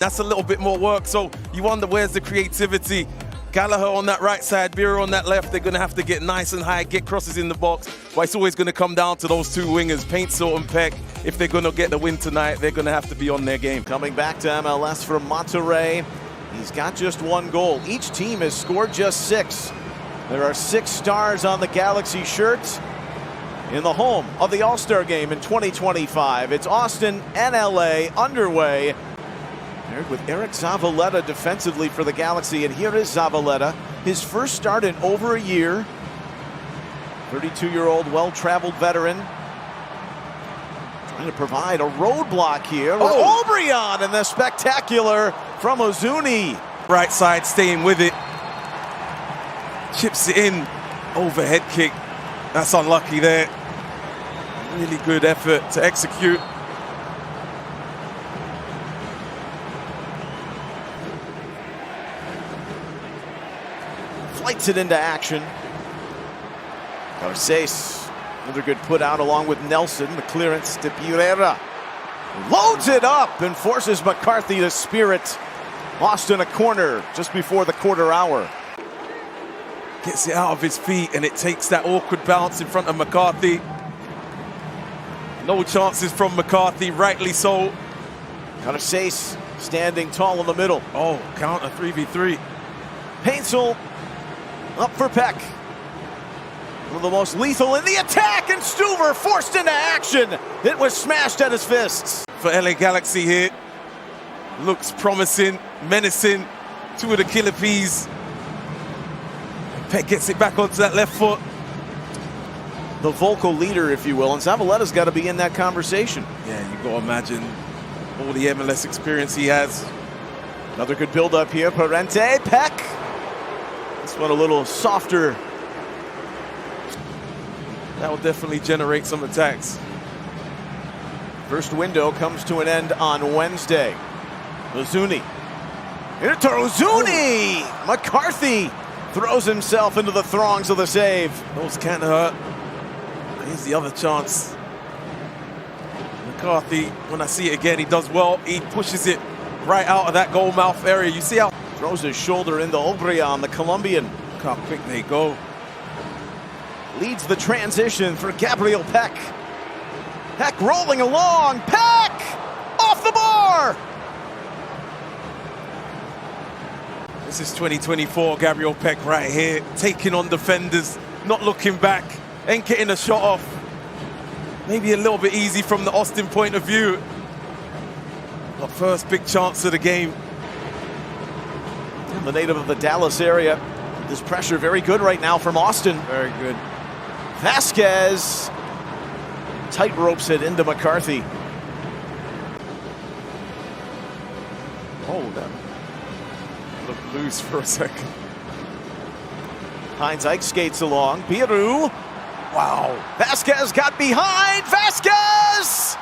That's a little bit more work, so you wonder where's the creativity. Gallagher on that right side, Biro on that left. They're going to have to get nice and high, get crosses in the box. But it's always going to come down to those two wingers, Paintsel and Peck. If they're going to get the win tonight, they're going to have to be on their game. Coming back to MLS from Monterrey. He's got just one goal. Each team has scored just 6. There are 6 stars on the Galaxy shirts in the home of the All-Star Game in 2025. It's Austin and LA underway. Paired with Eric Zavaleta defensively for the Galaxy, and here is Zavaleta, his first start in over a year. 32-year-old, well-traveled veteran. Trying to provide a roadblock here. Oh. Obrian and the spectacular from Ozuni. Right side staying with it. Chips it in. Overhead kick. That's unlucky there. Really good effort to execute. Flights it into action. Garces, another good put out along with Nelson. The clearance to Pereira. Loads it up and forces McCarthy to spear it. Austin a corner just before the quarter hour. Gets it out of his feet and it takes that awkward bounce in front of McCarthy. No chances from McCarthy, rightly so. Garces standing tall in the middle. Oh, counter 3v3. Paintsel up for Peck. One of the most lethal in the attack, and Stuver forced into action. It was smashed at his fists. For LA Galaxy here. Looks promising, menacing. 2 of the killer peas. Peck gets it back onto that left foot. The vocal leader, if you will, and Zavaleta's got to be in that conversation. Yeah, you've got to imagine all the MLS experience he has. Another good build-up here. Parente, Peck. This one a little softer. That will definitely generate some attacks. First window comes to an end on Wednesday. Ozuni. Into Ozuni! Oh. McCarthy throws himself into the throngs of the save. Those can't hurt. Here's the other chance. McCarthy, when I see it again, he does well. He pushes it right out of that goal mouth area. You see how... Throws his shoulder into Obrian, the Colombian. Look how quick they go. Leads the transition for Gabriel Peck. Peck rolling along. Peck! Off the bar! This is 2024, Gabriel Peck right here. Taking on defenders, not looking back. Ain't getting a shot off. Maybe a little bit easy from the Austin point of view. But first big chance of the game. The native of the Dallas area. This pressure very good right now from Austin. Very good. Vázquez tight ropes it into McCarthy. Oh, that looked loose for a second. Heinz Ike skates along. Biru. Wow. Vázquez got behind. Vázquez!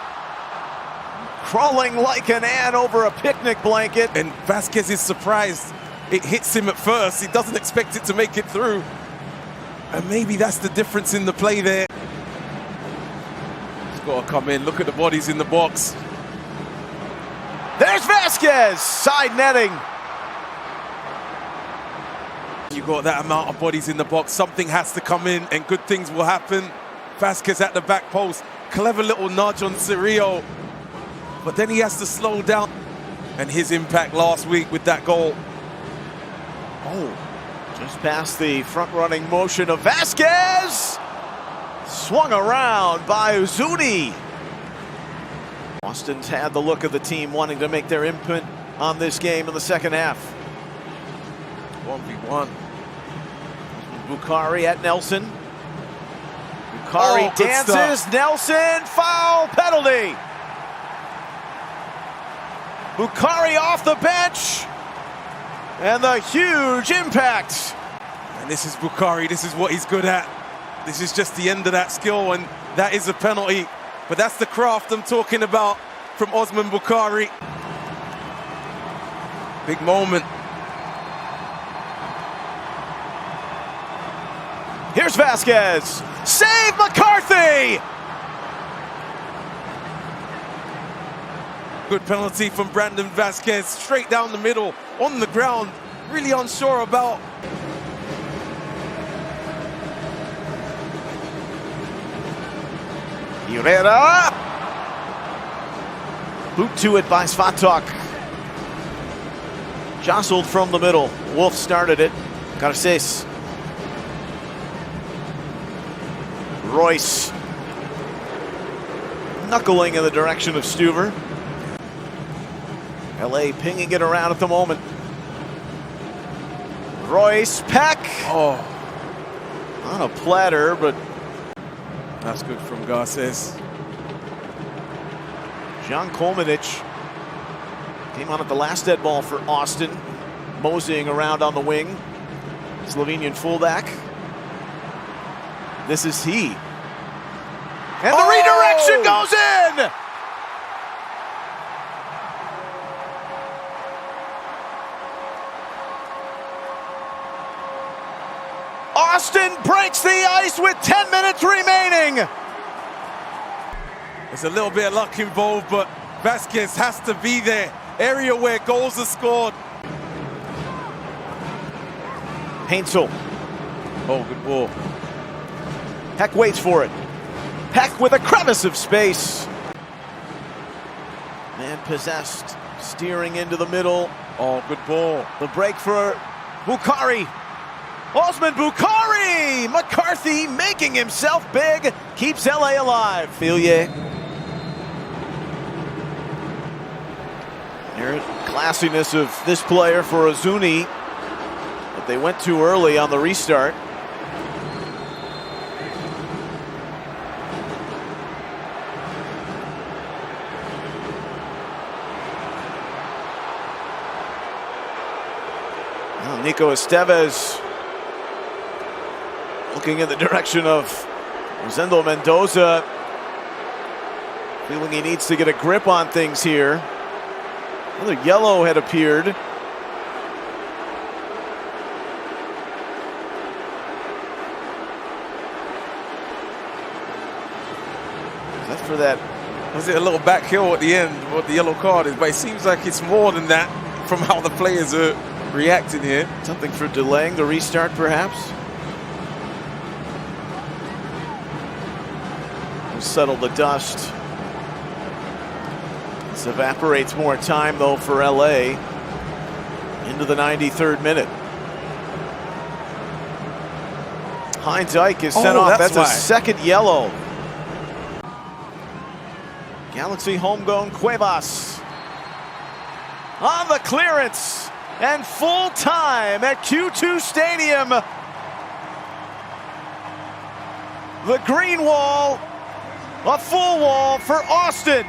Crawling like an ant over a picnic blanket. And Vázquez is surprised. It hits him at first. He doesn't expect it to make it through. And maybe that's the difference in the play there. He's got to come in. Look at the bodies in the box. There's Vázquez! Side netting. You got that amount of bodies in the box. Something has to come in and good things will happen. Vázquez at the back post. Clever little nudge on Cirillo. But then he has to slow down. And his impact last week with that goal. Oh, just past the front-running motion of Vázquez. Swung around by Ozuni. Austin's had the look of the team wanting to make their imprint on this game in the second half. 1v1. Bukhari at Nelson. Bukhari dances. Nelson, foul, penalty. Bukhari off the bench. And the huge impact. And this is Bukhari. This is what he's good at. This is just the end of that skill, and that is a penalty. But that's the craft I'm talking about from Osman Bukhari. Big moment. Here's Vázquez. Save McCarthy! Good penalty from Brandon Vázquez, straight down the middle, on the ground, really unsure about. Herrera! Boot to it by Svatok. Jostled from the middle. Wolf started it. Garces. Royce. Knuckling in the direction of Stuver. LA pinging it around at the moment. Royce, Peck. Oh, On a platter, but that's good from Garces. John Kolmanic came on at the last dead ball for Austin. Moseying around on the wing. Slovenian fullback. This is he. And the redirection goes in! Austin breaks the ice with 10 minutes remaining. There's a little bit of luck involved, but Vázquez has to be there. Area where goals are scored. Hainsel. Oh, good ball. Peck waits for it. Peck with a crevice of space. Man possessed, steering into the middle. Oh, good ball. The break for Bukhari. Osman Bukhari! McCarthy making himself big, keeps LA alive. Fillier. Classiness of this player for Ozuni, but they went too early on the restart. Well, Nico Estevez looking in the direction of Rosendo Mendoza, feeling he needs to get a grip on things here. Another yellow had appeared. That's for that. Was it a little back heel at the end, what the yellow card is? But it seems like it's more than that from how the players are reacting here. Something for delaying the restart, perhaps? We'll settle the dust. This evaporates more time, though, for LA into the 93rd minute. Heinz Ike is sent off. That's a second yellow. Galaxy homegrown Cuevas on the clearance and full time at Q2 Stadium. The green wall, a full wall for Austin.